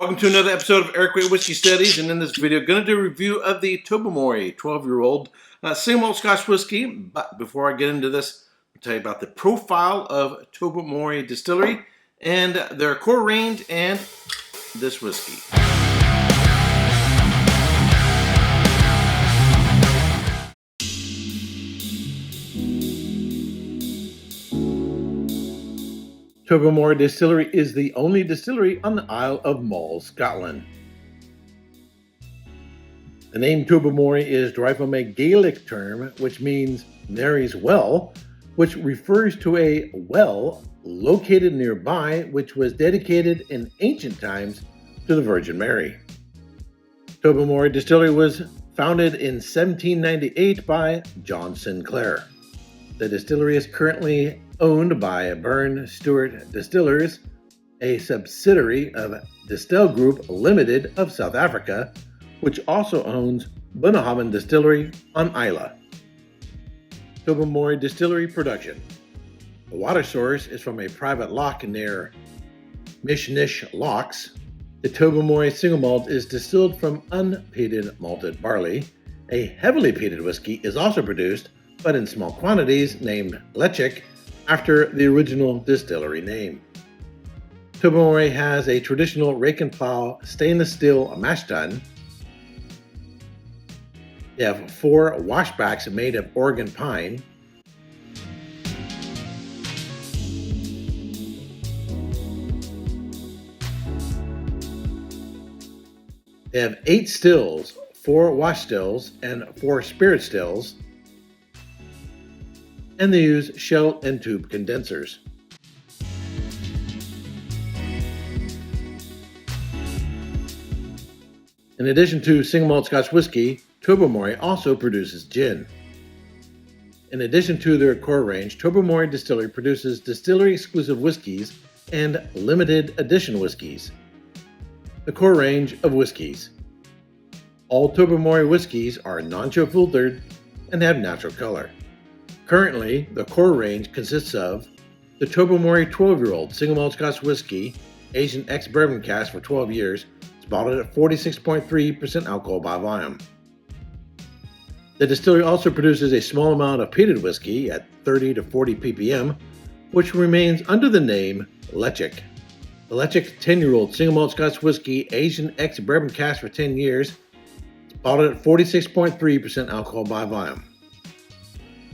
Welcome to another episode of Erik Wait Whiskey Studies, and in this video, I'm going to do a review of the Tobermory 12-year-old single malt Scotch whiskey. But before I get into this, I'll tell you about the profile of Tobermory Distillery and their core range and this whiskey. Tobermory Distillery is the only distillery on the Isle of Mull, Scotland. The name Tobermory is derived from a Gaelic term which means Mary's Well, which refers to a well located nearby which was dedicated in ancient times to the Virgin Mary. Tobermory Distillery was founded in 1798 by John Sinclair. The distillery is currently owned by Burn Stewart Distillers, a subsidiary of Distill Group Limited of South Africa, which also owns Bunnahabhain Distillery on Islay. Tobermory Distillery production. The water source is from a private loch near Mishnish Lochs. The Tobermory single malt is distilled from unpeated malted barley. A heavily peated whiskey is also produced, but in small quantities, named Ledaig, after the original distillery name. Tobermory has a traditional rake and plow stainless steel mash tun. They have 4 washbacks made of Oregon pine. They have 8 stills, 4 wash stills, and 4 spirit stills. And they use shell and tube condensers. In addition to single malt Scotch whiskey, Tobermory also produces gin. In addition to their core range, Tobermory Distillery produces distillery-exclusive whiskeys and limited edition whiskeys. The core range of whiskeys. All Tobermory whiskeys are non-chill filtered and have natural color. Currently, the core range consists of the Tobermory 12-year-old single malt Scotch whiskey, aged in ex-bourbon cask for 12 years. It's bottled at 46.3% alcohol by volume. The distillery also produces a small amount of peated whiskey at 30 to 40 ppm, which remains under the name Ledaig. The Ledaig 10-year-old single malt Scotch whiskey, aged in ex-bourbon cask for 10 years. It's bottled at 46.3% alcohol by volume.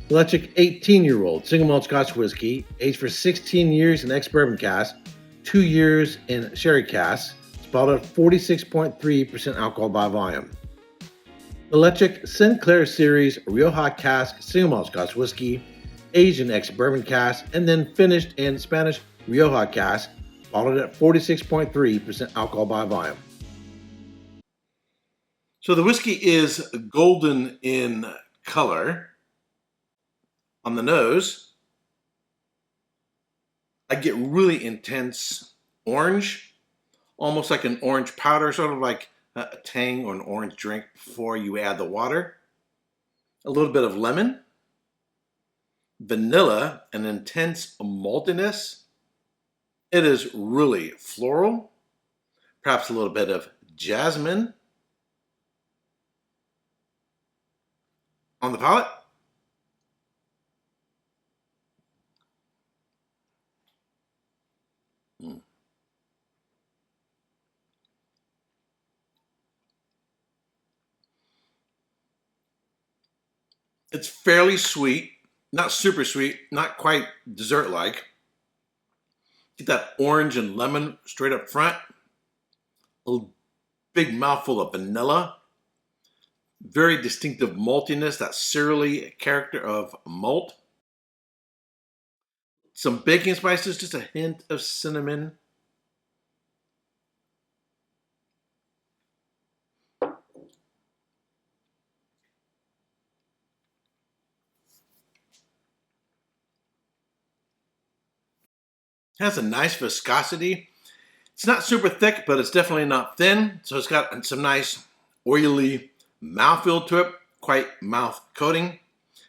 Ledaig 18-year-old single malt Scotch whiskey, aged for 16 years in ex-bourbon cask, 2 years in sherry cask. It's bottled at 46.3% alcohol by volume. The Ledaig Sinclair Series Rioja Cask single malt Scotch whiskey, aged in ex-bourbon cask, and then finished in Spanish Rioja cask, bottled at 46.3% alcohol by volume. So the whiskey is golden in color. On the nose, I get really intense orange, almost like an orange powder, sort of like a tang or an orange drink before you add the water. A little bit of lemon, vanilla, an intense maltiness. It is really floral, perhaps a little bit of jasmine. On the palate, it's fairly sweet, not super sweet, not quite dessert-like. Get that orange and lemon straight up front. A big mouthful of vanilla. Very distinctive maltiness, that cereally character of malt. Some baking spices, just a hint of cinnamon. Has a nice viscosity. It's not super thick, but it's definitely not thin. So it's got some nice oily mouthfeel to it, quite mouth coating.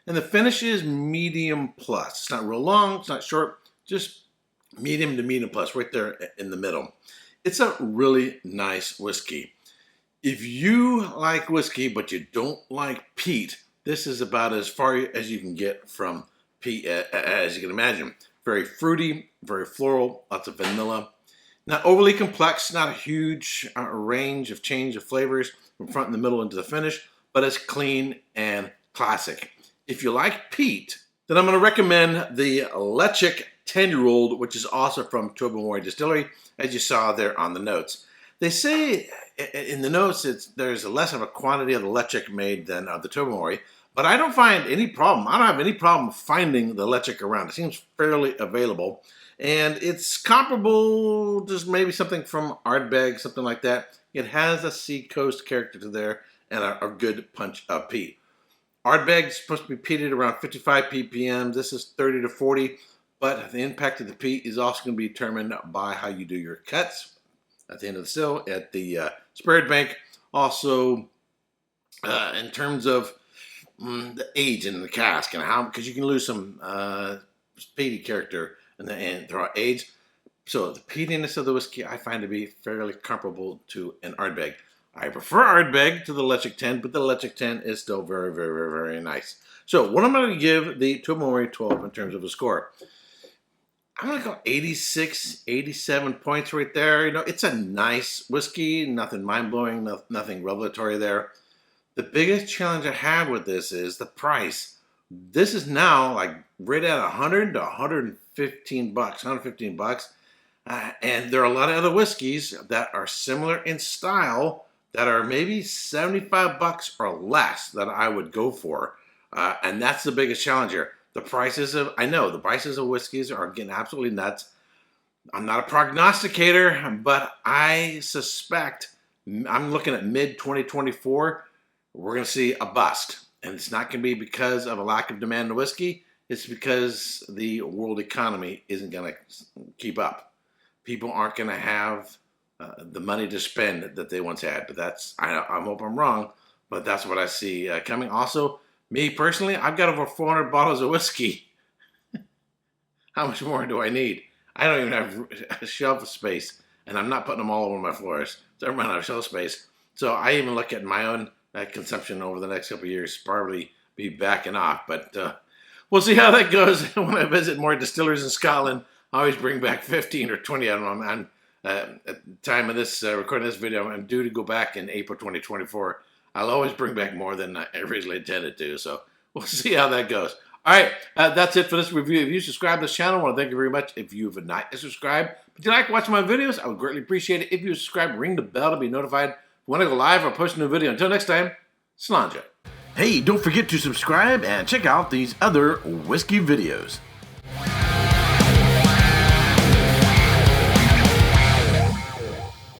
And the finish is medium plus. It's not real long, it's not short, just medium to medium plus, right there in the middle. It's a really nice whiskey. If you like whiskey but you don't like peat, this is about as far as you can get from peat, as you can imagine. Very fruity, very floral, lots of vanilla. Not overly complex, not a huge range of change of flavors from front and the middle into the finish, but it's clean and classic. If you like peat, then I'm going to recommend the Ledaig 10-year-old, which is also from Tobermory Distillery, as you saw there on the notes. They say in the notes there's less of a quantity of the Ledaig made than of the Tobermory, but I don't find any problem. I don't have any problem finding the Ledaig around. It seems fairly available, and it's comparable, just maybe something from Ardbeg, something like that. It has a sea coast character to there and a good punch of peat. Ardbeg is supposed to be peated around 55 ppm. This is 30 to 40, but the impact of the peat is also going to be determined by how you do your cuts at the end of the still, at the spirit bank. Also, in terms of the age in the cask and how, because you can lose some peaty character and throughout age. So the peatiness of the whiskey I find to be fairly comparable to an Ardbeg. I prefer Ardbeg to the Ledaig 10, but the Ledaig 10 is still very, very, very, very nice. So what I'm going to give the Tobermory 12 in terms of a score, I'm going to go 86, 87 points right there. You know, it's a nice whiskey, nothing mind-blowing, nothing revelatory there. The biggest challenge I have with this is the price. This is now like right at 100 to 115 bucks, 115 bucks. And there are a lot of other whiskeys that are similar in style that are maybe 75 bucks or less that I would go for. And that's the biggest challenge here. The prices of, I know, the prices of whiskeys are getting absolutely nuts. I'm not a prognosticator, but I suspect, I'm looking at mid-2024, we're going to see a bust. And it's not going to be because of a lack of demand in whiskey. It's because the world economy isn't going to keep up. People aren't going to have the money to spend that they once had. But that's, I hope I'm wrong, but that's what I see coming. Also, me personally, I've got over 400 bottles of whiskey. How much more do I need? I don't even have a shelf space, and I'm not putting them all over my floors. So I'm running out of shelf space. So I even look at my own consumption over the next couple of years, probably be backing off. But we'll see how that goes when I visit more distilleries in Scotland. I always bring back 15 or 20 of them. At the time of this recording this video, I'm due to go back in April 2024. I'll always bring back more than I originally intended to, so we'll see how that goes. All right, that's it for this review. If you subscribe to this channel, I want to thank you very much. If you've not subscribed, if you like watching my videos, I would greatly appreciate it. If you subscribe, ring the bell to be notified when I go live or post a new video. Until next time, Slàinte. Hey, don't forget to subscribe and check out these other whiskey videos.